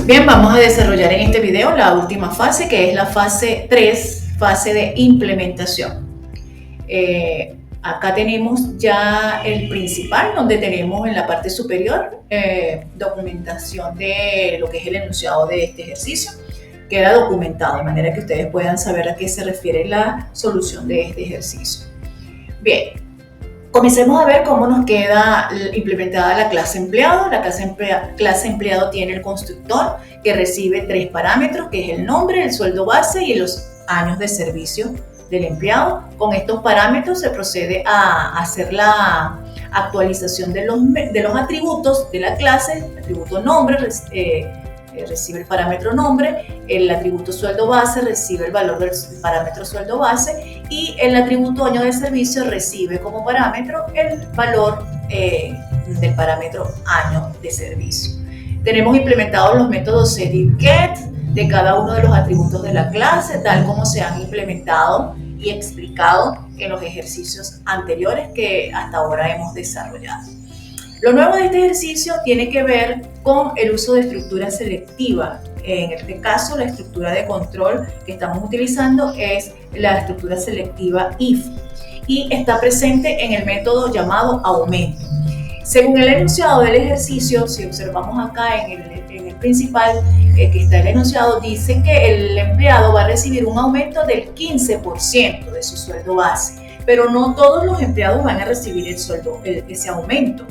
Bien, vamos a desarrollar en este video la última fase, que es la fase 3, fase de implementación. Acá tenemos ya el principal, donde tenemos en la parte superior documentación de lo que es el enunciado de este ejercicio. Queda documentado de manera que ustedes puedan saber a qué se refiere la solución de este ejercicio. Bien, comencemos a ver cómo nos queda implementada la clase empleado. La clase empleado tiene el constructor que recibe 3 parámetros, que es el nombre, el sueldo base y los años de servicio del empleado. Con estos parámetros se procede a hacer la actualización de los atributos de la clase. El atributo nombre recibe el parámetro nombre, el atributo sueldo base recibe el valor del parámetro sueldo base y el atributo año de servicio recibe como parámetro el valor del parámetro año de servicio. Tenemos implementados los métodos set y get de cada uno de los atributos de la clase, tal como se han implementado y explicado en los ejercicios anteriores que hasta ahora hemos desarrollado. Lo nuevo de este ejercicio tiene que ver con el uso de estructura selectiva. En este caso, la estructura de control que estamos utilizando es la estructura selectiva if y está presente en el método llamado aumento. Según el enunciado del ejercicio, si observamos acá en el principal que está el enunciado, dice que el empleado va a recibir un aumento del 15% de su sueldo base, pero no todos los empleados van a recibir ese aumento.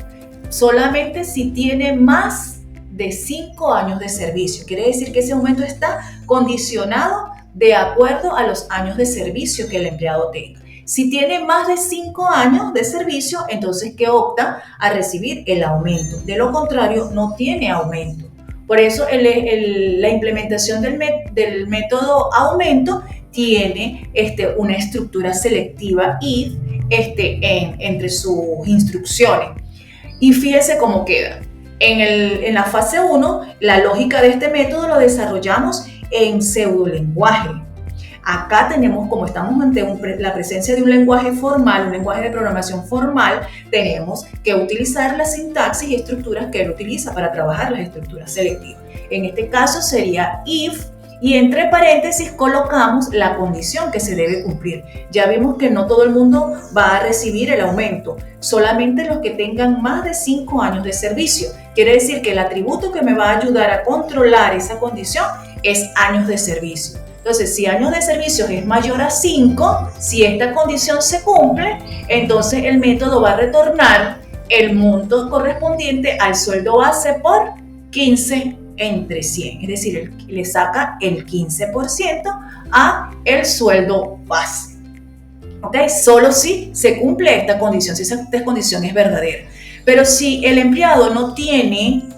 Solamente si tiene más de 5 años de servicio. Quiere decir que ese aumento está condicionado de acuerdo a los años de servicio que el empleado tenga. Si tiene más de 5 años de servicio, entonces que opta a recibir el aumento. De lo contrario, no tiene aumento. Por eso la implementación del método aumento tiene una estructura selectiva if entre sus instrucciones. Y fíjense cómo queda. En la fase 1, la lógica de este método lo desarrollamos en pseudolenguaje. Acá tenemos, como estamos ante la presencia de un lenguaje formal, un lenguaje de programación formal, tenemos que utilizar la sintaxis y estructuras que él utiliza para trabajar las estructuras selectivas. En este caso sería if, y entre paréntesis colocamos la condición que se debe cumplir. Ya vimos que no todo el mundo va a recibir el aumento, solamente los que tengan más de 5 años de servicio. Quiere decir que el atributo que me va a ayudar a controlar esa condición es años de servicio. Entonces, si años de servicio es mayor a 5, si esta condición se cumple, entonces el método va a retornar el monto correspondiente al sueldo base por 15 entre 100, es decir, le saca el 15% a el sueldo base. ¿Okay? Solo si se cumple esta condición, si esta condición es verdadera. Pero si el empleado no tiene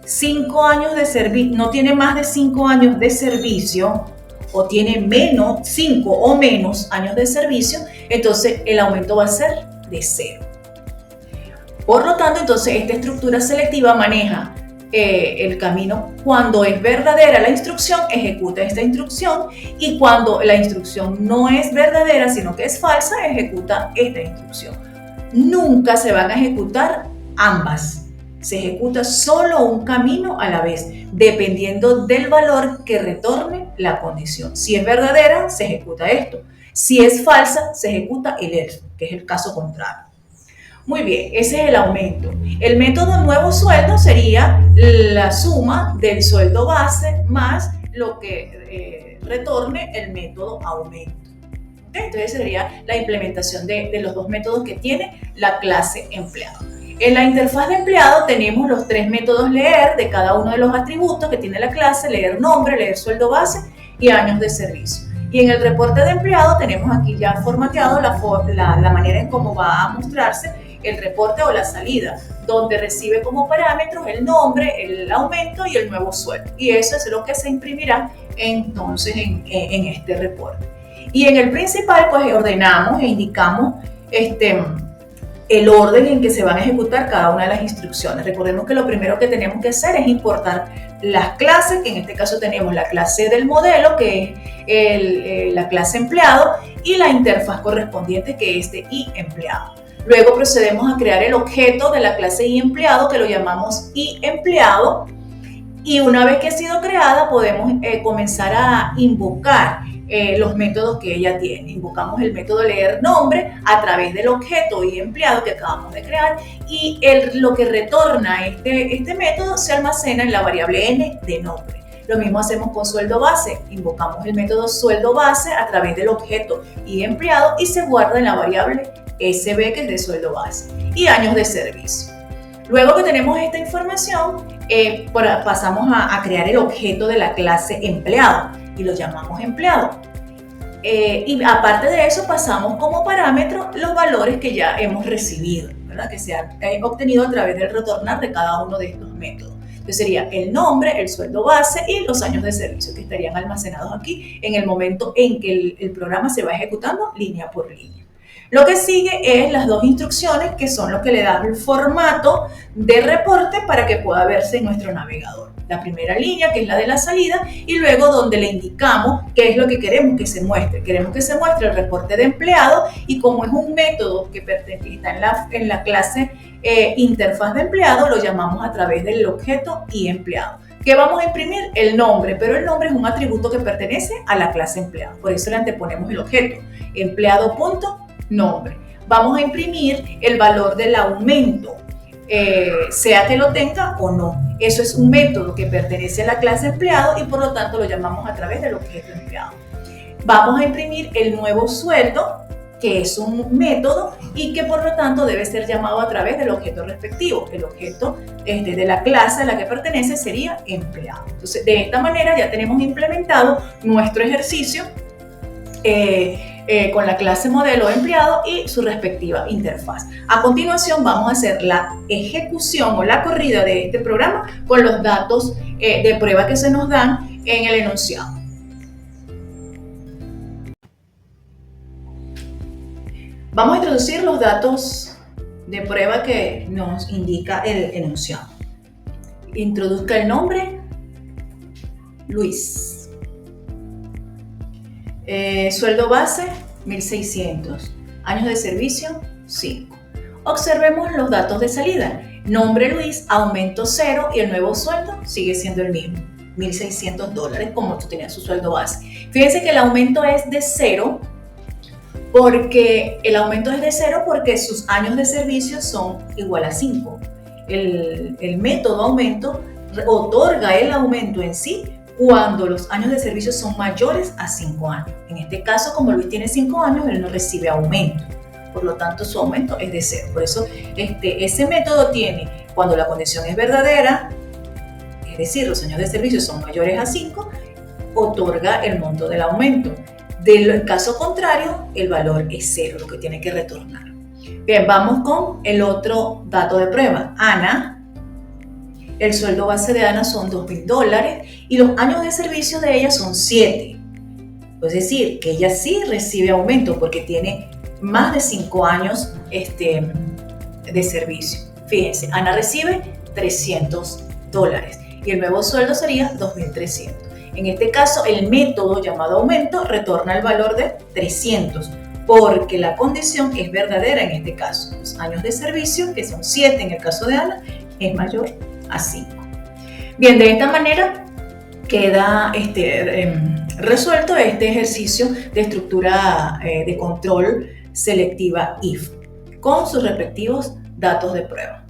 5 años de servicio, no tiene más de 5 años de servicio, o tiene menos 5 o menos años de servicio, entonces el aumento va a ser de 0. Por lo tanto, entonces esta estructura selectiva maneja el camino. Cuando es verdadera la instrucción, ejecuta esta instrucción, y cuando la instrucción no es verdadera, sino que es falsa, ejecuta esta instrucción. Nunca se van a ejecutar ambas. Se ejecuta solo un camino a la vez, dependiendo del valor que retorne la condición. Si es verdadera, se ejecuta esto. Si es falsa, se ejecuta el else, que es el caso contrario. Muy bien, ese es el aumento. El método nuevo sueldo sería la suma del sueldo base más lo que retorne el método aumento. ¿Okay? Entonces sería la implementación de los dos métodos que tiene la clase empleado. En la interfaz de empleado tenemos los 3 métodos leer de cada uno de los atributos que tiene la clase: leer nombre, leer sueldo base y años de servicio. Y en el reporte de empleado tenemos aquí ya formateado la manera en cómo va a mostrarse el reporte o la salida, donde recibe como parámetros el nombre, el aumento y el nuevo sueldo. Y eso es lo que se imprimirá entonces en este reporte. Y en el principal, pues ordenamos e indicamos el orden en que se van a ejecutar cada una de las instrucciones. Recordemos que lo primero que tenemos que hacer es importar las clases, que en este caso tenemos la clase del modelo, que es la clase empleado, y la interfaz correspondiente, que es de iEmpleado. Luego procedemos a crear el objeto de la clase iEmpleado, que lo llamamos iEmpleado, Y una vez que ha sido creada, podemos comenzar a invocar los métodos que ella tiene. Invocamos el método leer nombre a través del objeto y empleado que acabamos de crear, y lo que retorna este método se almacena en la variable n de nombre. Lo mismo hacemos con sueldo base. Invocamos el método sueldo base a través del objeto y empleado y se guarda en la variable SB, que es de sueldo base. Y años de servicio. Luego que tenemos esta información, pasamos a crear el objeto de la clase empleado y lo llamamos empleado. Y aparte de eso, pasamos como parámetro los valores que ya hemos recibido, ¿verdad? Que se han obtenido a través del retornar de cada uno de estos métodos. Entonces sería el nombre, el sueldo base y los años de servicio, que estarían almacenados aquí en el momento en que el programa se va ejecutando línea por línea. Lo que sigue es las dos instrucciones, que son lo que le dan el formato de reporte para que pueda verse en nuestro navegador. La primera línea, que es la de la salida, y luego donde le indicamos qué es lo que queremos que se muestre. Queremos que se muestre el reporte de empleado, y como es un método que está en la clase interfaz de empleado, lo llamamos a través del objeto y empleado. ¿Qué vamos a imprimir? El nombre, pero el nombre es un atributo que pertenece a la clase empleado. Por eso le anteponemos el objeto, empleado.nombre. Vamos a imprimir el valor del aumento, sea que lo tenga o no. Eso es un método que pertenece a la clase empleado y por lo tanto lo llamamos a través del objeto empleado. Vamos a imprimir el nuevo sueldo, que es un método y que por lo tanto debe ser llamado a través del objeto respectivo. El objeto de la clase a la que pertenece sería empleado. Entonces, de esta manera ya tenemos implementado nuestro ejercicio con la clase modelo empleado y su respectiva interfaz. A continuación vamos a hacer la ejecución o la corrida de este programa con los datos de prueba que se nos dan en el enunciado. Vamos a introducir los datos de prueba que nos indica el enunciado. Introduzca el nombre, Luis. Sueldo base, 1.600. Años de servicio, 5. Observemos los datos de salida. Nombre Luis, aumento 0 y el nuevo sueldo sigue siendo el mismo, $1.600, como tú tenías su sueldo base. Fíjense que el aumento es de 0 porque sus años de servicio son igual a 5. El método aumento otorga el aumento en sí cuando los años de servicio son mayores a 5 años. En este caso, como Luis tiene 5 años, él no recibe aumento. Por lo tanto, su aumento es de 0. Por eso, ese método tiene, cuando la condición es verdadera, es decir, los años de servicio son mayores a 5, otorga el monto del aumento. Del caso contrario, el valor es 0, lo que tiene que retornar. Bien, vamos con el otro dato de prueba. Ana. El sueldo base de Ana son $2.000 y los años de servicio de ella son 7. Es decir, que ella sí recibe aumento porque tiene más de 5 años de servicio. Fíjense, Ana recibe $300 y el nuevo sueldo sería $2.300. En este caso, el método llamado aumento retorna el valor de 300 porque la condición es verdadera en este caso. Los años de servicio, que son 7 en el caso de Ana, es mayor a 5. Bien, de esta manera queda resuelto este ejercicio de estructura de control selectiva IF con sus respectivos datos de prueba.